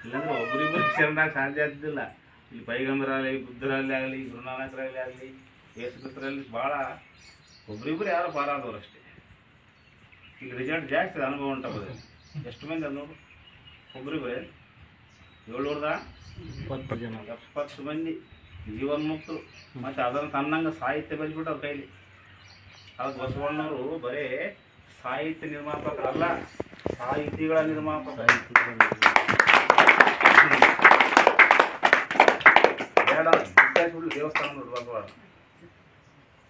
ಇಲ್ಲಾಂದ್ರೆ ಒಬ್ಬರಿಬ್ಬರು ಶರಣರಾಗಿ ಸಾಧ್ಯ ಆಗ್ತಿದ್ದಿಲ್ಲ. ಇಲ್ಲಿ ಪೈಗಂಬರಲ್ಲಿ, ಬುದ್ಧರಲ್ಲಿ ಆಗಲಿ, ಗುರುನಾನಕರಲ್ಲಿ ಆಗಲಿ, ಯೇಸುಕ್ರಿಸ್ತರಲ್ಲಿ ಭಾಳ ಒಬ್ಬರಿಬ್ಬರು ಯಾರೋ ಪಾರಾದವ್ರು ಅಷ್ಟೇ. ಈಗ ರಿಸಲ್ಟ್ ಜಾಸ್ತಿ ಅನುಭವ ಉಂಟಾಗೋದು. ಎಷ್ಟು ಮಂದಿ ಅದು ನೋಡು, ಒಬ್ಬರಿಬ್ಬರೇ 720 ಜನ 70 ಮಂದಿ ಜೀವನ್ಮುಕ್ತರು. ಮತ್ತು ಅದನ್ನು ತನ್ನಂಗೆ ಸಾಹಿತ್ಯ ಬರೆದ್ಬಿಟ್ಟು ಅವ್ರ ಕೈಲಿ. ಅದಕ್ಕೆ ಬಸವಣ್ಣವರು ಬರೀ ಸಾಹಿತ್ಯ ನಿರ್ಮಾಪಕರಲ್ಲ, ಸಾಹಿತಿಗಳ ನಿರ್ಮಾಪಕ. ದೇವಸ್ಥಾನ ನೋಡಿ ಬಸವಣ್ಣ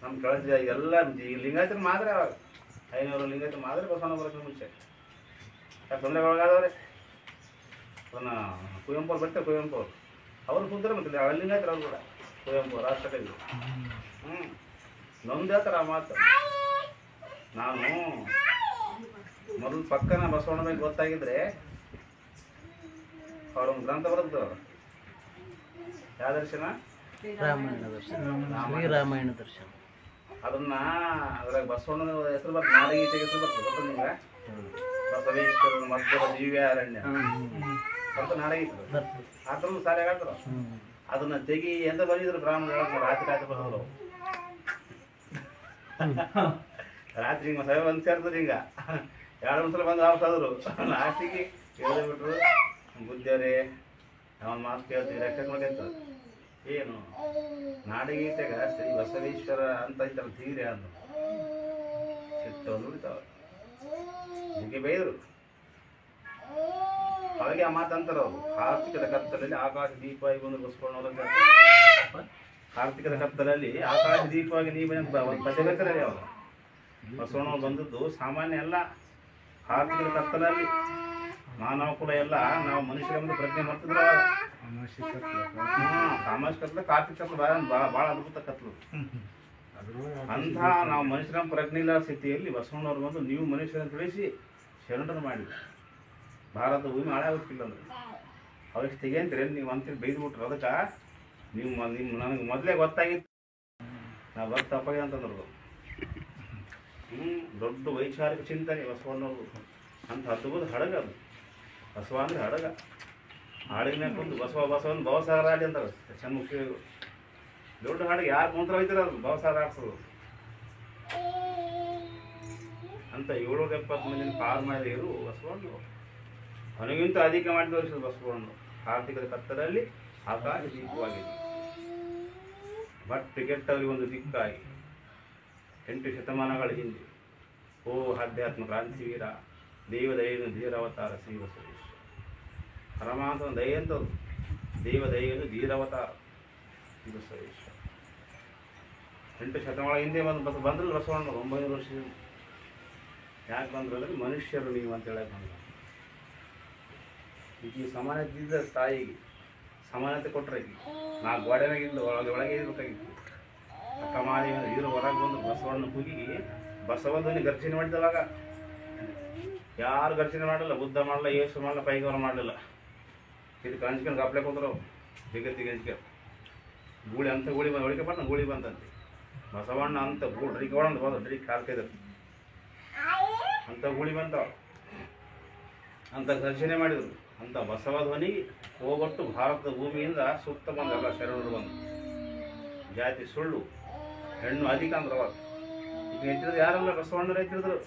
ನಮ್ಮ ಕಳಿಸಿದ ಎಲ್ಲ ಲಿಂಗಾಯತರು ಮಾತ್ರ. 500 ಲಿಂಗಾಯತರು ಮಾತ್ರ ಬಸವಣ್ಣ ಬರೋಕ್ಕೆ ಮುಂಚೆ ಯಾಕೆ ತೊಂದರೆಗೊಳಗಾದವ್ರೆ. ಅದನ್ನು ಕುವೆಂಪು ಅವ್ರು ಬರ್ತಾರೆ. ಕುವೆಂಪು ಅವರು ಕೂತಾರೆ ಮತ್ತೆ ಲಿಂಗಾಯತರು ಅವ್ರು ಕೂಡ. ಕುವೆಂಪು ರಾಷ್ಟ್ರಕವಿ. ನೊಂದು ಹೇಳ್ತಾರೆ ಆ ಮಾತು. ನಾನು ಮೊದಲು ಪಕ್ಕನ ಬಸವಣ್ಣ ಮೇಲೆ ಗೊತ್ತಾಗಿದ್ರೆ ಅವರೊಂದು ಗ್ರಂಥ ಬರೆದ್ರು. ಯಾವ ದರ್ಶನ? ರಾಮಾಯಣ ದರ್ಶನ. ಅದನ್ನ ಅದ್ರಾಗ ಬಸವಣ್ಣನ ಹೆಸರು ಬರ್ತದೆ, ನಾಡಗೀತೆಗೆ ಹೆಸರು ಬರ್ತದೆ. ಗೊತ್ತ ನಿಮ್ಗೆ? ಬಸವೇಶ್ವರನ ಮಧ್ಯ ದಿವ್ಯಾರಣ್ಯ ಅಂತ ನಾಡಗೀತೆ. ಅದ್ರಲ್ಲೂ ಸಾಲೆ ಹೇಳ್ತಾರೆ. ಅದನ್ನ ತೆಗಿ ಎಂತ ಬರೀದ್ರು ಬ್ರಾಹ್ಮಣ ರಾತ್ರಿ ಬರೋರು. ರಾತ್ರಿ ಹಿಂಗೆ ಸಭೆ ಬಂದು ಸೇರ್ತದೆ. ಹಿಂಗ 2 ಸಲ ಬಂದು ಆಡ್ತಾದ್ರು. ಲಾಸ್ಟಿಗೆ ಕೇಳಿಬಿಟ್ರು, ಬುದ್ಧಿಯವರೇ ಅವನ ಮಾತು ಕೇಳ್ತೀವಿ ಲೆಕ್ಕ ನೋಡಿರ್ತದೆ. ಏನು ನಾಡಗೀತೆಗ ಶ್ರೀ ಬಸವೇಶ್ವರ ಅಂತ ಇತ್ತಲ್ಲ ತೀರೆ ಅಂದು ಸಿಟ್ಟು ನುಡಿತಾವ. ಹೀಗೆ ಬೈದರು. ಅವಾಗೆ ಆ ಮಾತಂತಾರೆ ಅವರು. ಕಾರ್ತಿಕದ ಕತ್ತಲಲ್ಲಿ ಆಕಾಶ ದೀಪವಾಗಿ ಬಂದು ಬಸವಣ್ಣವ್ರಂತ. ಕಾರ್ತಿಕದ ಕತ್ತಲಲ್ಲಿ ಆಕಾಶ ದೀಪವಾಗಿ ನೀ ಬಂದು ಪದ್ಯ ಬೇಕಾರೆ ಅವಾಗ ಬಸವಣ್ಣವ್ರು ಬಂದದ್ದು ಸಾಮಾನ್ಯ ಅಲ್ಲ. ಕಾರ್ತಿಕದ ಕತ್ತಲಲ್ಲಿ ಮಾನವ ಕೂಡ ಎಲ್ಲ ನಾವು ಮನುಷ್ಯರ ಮುಂದೆ ಪ್ರಜ್ಞೆ ಮಾಡ್ತಿದ್ರು. ಸಾಮಾಜಿಕ ಕತ್ಲ, ಕಾರ್ತಿಕ ಕತ್ಲ ಭಾಳ ಅದ್ಭುತ ಕತ್ಲು. ಅಂಥ ನಾವು ಮನುಷ್ಯರ ಪ್ರಜ್ಞೆ ಇಲ್ಲ ಸ್ಥಿತಿಯಲ್ಲಿ ಬಸವಣ್ಣವ್ರು ಬಂದು ನೀವು ಮನುಷ್ಯರನ್ನು ತಿಳಿಸಿ ಶರಣರನ್ನು ಮಾಡಿದ್ರು. ಭಾರತ ಭೂಮಿ ಹಾಳಾಗೋಕ್ಕಿಲ್ಲ ಅಂದ್ರೆ ಅವ್ರಿಗೆ ತೆಗೆಯಂತೀರಿ ನೀವು ಅಂತೇಳಿ ಬೈದ್ಬಿಟ್ರು. ಅದಕ್ಕೆ ನೀವು ನನಗೆ ಮೊದಲೇ ಗೊತ್ತಾಗಿತ್ತು ನಾವು ಬರ್ತ ತಪ್ಪಾಗಿ ಅಂತಂದ್ರು. ದೊಡ್ಡ ವೈಚಾರಿಕ ಚಿಂತನೆ ಬಸವಣ್ಣವ್ರು. ಅಂತ ಅದ್ಭುತ ಹಡಗ ಅದು. ಬಸವ ಅಂದರೆ ಹಡಗ. ಹಾಡಿನ ಮ್ಯಾಗ ಕುಂತು ಬಸವ ಬಸವನ್ ಭವಸಾಗರ ಹಾಡಿ ಅಂತಾರೆ ಷಣ್ಮುಖಿ ದೊಡ್ಡ ಹಾಡಿಗೆ ಯಾರು ಮಂತ್ರ ಹೋಯ್ತಾರ ಅದು ಭವಸಾಗರ ಹಾಡ್ಸೋದು ಅಂತ 770 ಮಂದಿನ ಪಾರು ಮಾಡಿದ ಇರು ಬಸವಣ್ಣ. ಅವನಿಗಿಂತ ಅಧಿಕ ಮಾಡಿ ತೋರಿಸಿದ ಬಸವಣ್ಣ. ಆರ್ಥಿಕದ ಕತ್ತಲಲ್ಲಿ ಆಕಾಶ ದೀಪವಾಗಿದೆ. ಬಟ್ ಕೆಟ್ಟವರಿಗೆ ಒಂದು ದಿಕ್ಕಾಗಿ 8 ಶತಮಾನಗಳ ಹಿಂದೆ ಓ ಆಧ್ಯಾತ್ಮ ಕ್ರಾಂತಿವೀರ ದೇವದಯೆಯನ್ನು ಧೀರಾವತಾರ ಶ್ರೀ ಬಸವೇಶ್ವರ ಪರಮಾತ್ಮನ ದಯೆಂತದ್ದು ದೇವದಯೆಯನ್ನು ಧೀರಾವತಾರ ಶ್ರೀ ಬಸವೇಶ್ವರ. 8 ಶತಮಾನ ಹಿಂದೆ ಬಂದ್ರು ಬಸವಣ್ಣ 900 ವರ್ಷ. ಯಾಕೆ ಬಂದ್ರು ಅಂದರೆ ಮನುಷ್ಯರು ನೀವು ಅಂತ ಹೇಳಕ್ಕೆ ಬಂದ. ಈಗ ಈ ಸಮಾನತೆ ಇದ್ದ ತಾಯಿಗೆ ಸಮಾನತೆ ಕೊಟ್ಟರೆ ನಾ ಗೋಡೆನಾಗಿಂದ ಒಳಗೆ ಇರಬೇಕಾಗಿತ್ತು. ಅಕ್ಕಮಾದೇವಿ ಇದ್ರ ಹೊರಗೆ ಬಂದು ಬಸವಣ್ಣ ಕೂಗಿಗೆ ಬಸವಧ್ವನಿ ಗರ್ಜನೆ ಮಾಡಿದವಾಗ ಯಾರು ಗರ್ಜನೆ ಮಾಡಲಿಲ್ಲ. ಬುದ್ಧ ಮಾಡಲ್ಲ, ಯೇಸು ಮಾಡಲ್ಲ, ಪೈಗವರು ಮಾಡಲಿಲ್ಲ. ಇದಕ್ಕೆ ಹಂಚ್ಕೊಂಡು ಗಪ್ಲೆ ಕೂತ್ರು ಜಗತ್ತಿಗೆ ಹಂಚ್ಕೊಂಡು ಗೂಳಿ ಅಂತ ಗೂಳಿ ಬಂದು ಹೊಳಿಕೆ ಬಂದ ಗೂಳಿ ಬಂದಂತೆ ಬಸವಣ್ಣ ಅಂತ ಡ್ರಿಕ್ ಹೊಡಂತ ಬಂದು ಡ್ರಿಕ್ ಹಾಕಿದ್ರು ಅಂತ ಗೂಳಿ ಬಂತವ ಅಂತ ಗರ್ಜನೆ ಮಾಡಿದರು. ಅಂತ ಬಸವಧ್ವನಿ ಹೋಗೊಟ್ಟು ಭಾರತದ ಭೂಮಿಯಿಂದ ಸುತ್ತ ಬಂದಲ್ಲ ಶರಣರು ಬಂದು. ಜಾತಿ ಸುಳ್ಳು, ಹೆಣ್ಣು ಅಧಿಕ ಅಂದ್ರೆ ಅವಾಗ ಈಗ ಎತ್ತಿರೋದು ಯಾರಲ್ಲ ಬಸವಣ್ಣರು ಎತ್ತಿರಿದ್ರು.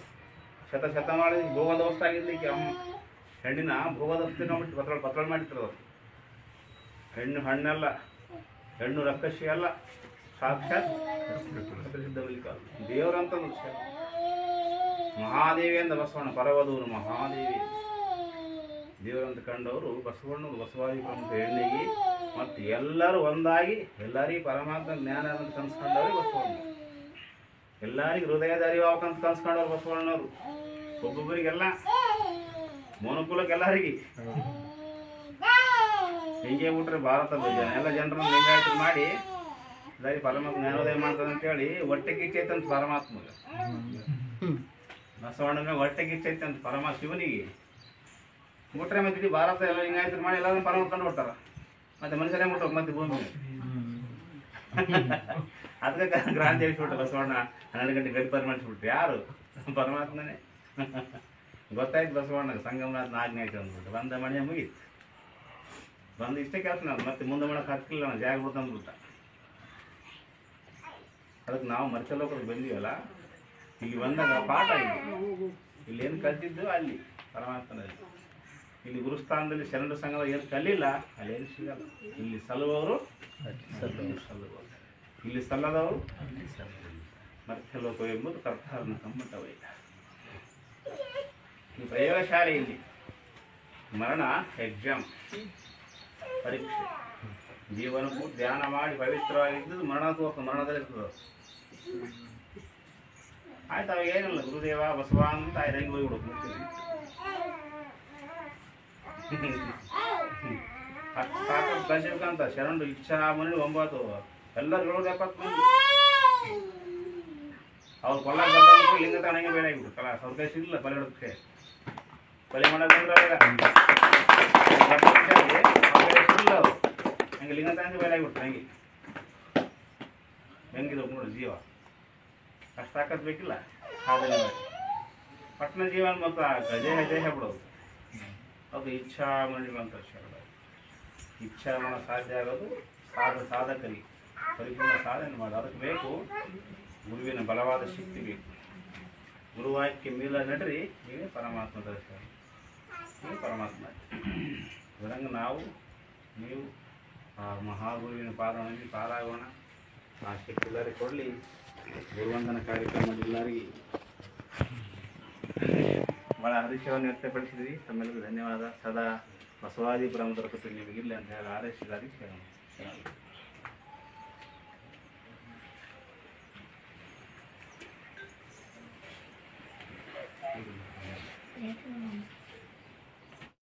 ಶತಮಾನ ಭೋಗದವಸ್ಥ ಆಗಿರ್ಲಿಕ್ಕೆ ಹೆಣ್ಣಿನ ಭೋಗದವಸ್ಥೆ ಬಿಟ್ಟು ಪತ್ರೊಳ ಮಾಡಿಟ್ಟಿರೋದು. ಹೆಣ್ಣು ಹಣ್ಣಲ್ಲ, ಹೆಣ್ಣು ರಕ್ಕಸಿ ಅಲ್ಲ, ಸಾಕ್ಷಾತ್ ಸಿದ್ಧವಲಿಕ ದೇವರಂತ ಮಹಾದೇವಿ ಅಂತ ಬಸವಣ್ಣ ಪರವದೂರು ಮಹಾದೇವಿ ದೇವರಂತ ಕಂಡವರು ಬಸವಣ್ಣರು ಬಸವಾದಿ ಪ್ರಮುಖ ಹೆಣ್ಣಿಗೆ ಮತ್ತು ಎಲ್ಲರೂ ಒಂದಾಗಿ ಎಲ್ಲರಿಗೂ ಪರಮಾತ್ಮ ಜ್ಞಾನ ಅಂತ ಕನ್ಸ್ಕೊಂಡವ್ರಿಗೆ ಬಸವಣ್ಣ. ಎಲ್ಲರಿಗೂ ಹೃದಯದ ಅರಿವಾಕಂತ ಕನ್ಸ್ಕೊಂಡವ್ರು ಬಸವಣ್ಣವರು. ಒಬ್ಬೊಬ್ಬರಿಗೆಲ್ಲ ಮನುಕುಲಕ್ಕೆ ಎಲ್ಲರಿಗೆ ಹಿಂಗೆ ಬಿಟ್ರೆ ಭಾರತದ ಎಲ್ಲ ಜನರನ್ನು ಲಿಂಗಾಯತರು ಮಾಡಿ ಎಲ್ಲರಿಗೆ ಪರಮಾತ್ಮ ಜ್ಞಾನೋದಯ ಮಾಡ್ತದೆ ಅಂತೇಳಿ ಹೊಟ್ಟೆ ಕಿಚ್ಚೈತಂತ ಪರಮಾತ್ಮಗೆ. ಬಸವಣ್ಣನ ಹೊಟ್ಟೆ ಕಿಚ್ಚೈತಂತ ಪರಮಾತ್ಮ ಶಿವನಿಗೆ ಬಿಟ್ರೆ ಮತ್ತೆ ಇಡೀ ಭಾರತ ಎಲ್ಲ ಲಿಂಗಾಯತರು ಮಾಡಿ ಎಲ್ಲರೂ ಪರಮಾತ್ಮ ಕಂಡು ಬಿಡ್ತಾರ. ಮತ್ತೆ ಮನುಷ್ಯರೇ ಮುಟ್ಟೋಕೆ ಮತ್ತೆ ಭೂಮಿ ಅದಕ್ಕೆ ಕ್ರಾಂತಿ ಹೇಳಿಸ್ಬಿಟ್ಟು ಬಸವಣ್ಣ 12 ಗಂಟೆ ಗಡಿ ಪರಿಮಾಣಿಸ್ಬಿಟ್ರು. ಯಾರು? ಪರಮಾತ್ಮನೇ. ಗೊತ್ತಾಯ್ತು ಬಸವಣ್ಣಗೆ ಸಂಗಮನಾಥನ ಆಜ್ಞೆ ಆಯ್ತು ಅಂದ್ಬಿಟ್ಟು ಬಂದ ಮನೆಯ ಮುಗೀತು. ಬಂದು ಇಷ್ಟೇ ಕೆಲಸ ನಾನು ಮತ್ತೆ ಮುಂದೆ ಮಾಡೋಕೆ ಹಾಕಿಲ್ಲ, ನಾನು ಜಾಗ ಬಿಡ್ತು ಅಂದ್ಬಿಟ್ಟ. ಅದಕ್ಕೆ ನಾವು ಮರ್ಚಲೋಕಕ್ಕೆ ಬಂದೀವಲ್ಲ, ಇಲ್ಲಿ ಬಂದಾಗ ಪಾಠ ಇದೆ. ಇಲ್ಲಿ ಏನು ಕಲ್ತಿದ್ದು ಅಲ್ಲಿ ಪರಮಾತ್ಮನಲ್ಲಿ. ಇಲ್ಲಿ ಗುರುಸ್ಥಾನದಲ್ಲಿ ಶರಣರ ಸಂಘದ ಏನು ಕಲಿಲ್ಲ ಅಲ್ಲೇನು ಸಿಗಲ್ಲ. ಇಲ್ಲಿ ಸಲ್ಲುವವರು ಸಲ್ಲುವವರು, ಇಲ್ಲಿ ಸಲ್ಲದವರು ಮರ್ಚಲೋಕ ಎಂಬುದು ಕರ್ತಾರನ ಸಮ್ಮತವೇ. ಈ ಪ್ರಯೋಗಶಾಲೆಯಲ್ಲಿ ಮರಣ ಎಕ್ಸಾಮ್ ಪರೀಕ್ಷೆ. ಜೀವನಕ್ಕೂ ಧ್ಯಾನ ಮಾಡಿ ಪವಿತ್ರವಾಗಿದ್ದು ಮರಣದಲ್ಲಿರ್ತದೆ. ಆಯ್ತು, ಅವಾಗ ಏನಿಲ್ಲ ಗುರುದೇವ ಬಸವ ಅಂತ ರಂಗಿ ಹೋಗ್ಬಿಡೋದು. ಕಲಿಬೇಕಂತ ಶರಣರು ಇಚ್ಛಾ ಮನೆ 9 ಎಲ್ಲರೂ 70 ಮಂದಿ ಅವ್ರು ಕೊಲ್ಲ ಲಿಂಗ ತನಗೆ ಬೇಡ ಆಗಿಬಿಟ್ಟು ಕಲಾ ಸೌಕರ್ಯ ಸಿಗಲಿಲ್ಲ ಬಲೆ ಹೊಡೋದಕ್ಕೆ. ಬಲೆ ಮಾಡೋದು ಸಿಗಲಿಲ್ಲ ಅವರು ಹಂಗೆ ಲಿಂಗ ತನಗೆ ಬೇಡ ಆಗಿಬಿಟ್ರು. ಹಂಗೆ ಹೆಂಗಿದ್ರು ನೋಡಿ ಜೀವ ಅಷ್ಟು ತಾಕತ್ ಬೇಕಿಲ್ಲ ಸಾಧನೆ ಮಾಡಿ ಪಟ್ಟಣ ಜೀವನ ಮತ್ತು ದೇಹ ಬಿಡೋದು. ಅದು ಇಚ್ಛಾ ಮಣಿವಂತ ಶರಣ. ಇಚ್ಛಾ ಮನ ಸಾಧ್ಯ ಆಗೋದು ಸಾಧಕರಿಗೆ ಪರಿಪೂರ್ಣ ಸಾಧನೆ ಮಾಡೋದು. ಅದಕ್ಕೆ ಬೇಕು ಗುರುವಿನ ಬಲವಾದ ಶಕ್ತಿ ಬೇಕು. ಗುರುವಾಕ್ಯ ಮೀಲ ನಡ್ರಿ ನೀವೇ ಪರಮಾತ್ಮ ದರ್ಶನ, ನೀವೇ ಪರಮಾತ್ಮ. ಇದರಂಗೆ ನಾವು ನೀವು ಆ ಮಹಾಗುರುವಿನ ಪಾದನಲ್ಲಿ ಪಾರಾಗೋಣ. ಆ ಶಕ್ತಿ ಎಲ್ಲರಿಗೆ ಕೊಡಲಿ. ಗುರುವಂದನ ಕಾರ್ಯಕ್ರಮ ಎಲ್ಲರಿಗೆ ಭಾಳ ಹರೀಶವನ್ನು ವ್ಯಕ್ತಪಡಿಸಿದ್ವಿ. ತಮ್ಮೆಲ್ಲರಿಗೂ ಧನ್ಯವಾದ. ಸದಾ ಬಸವಾದಿ ಪ್ರಮುಖರ ಕೃತಿ ನಿಮಗಿಲ್ಲ ಅಂತ ಹೇಳಿ ಆರೈಸಿದಾಗಿ ಶರಣ.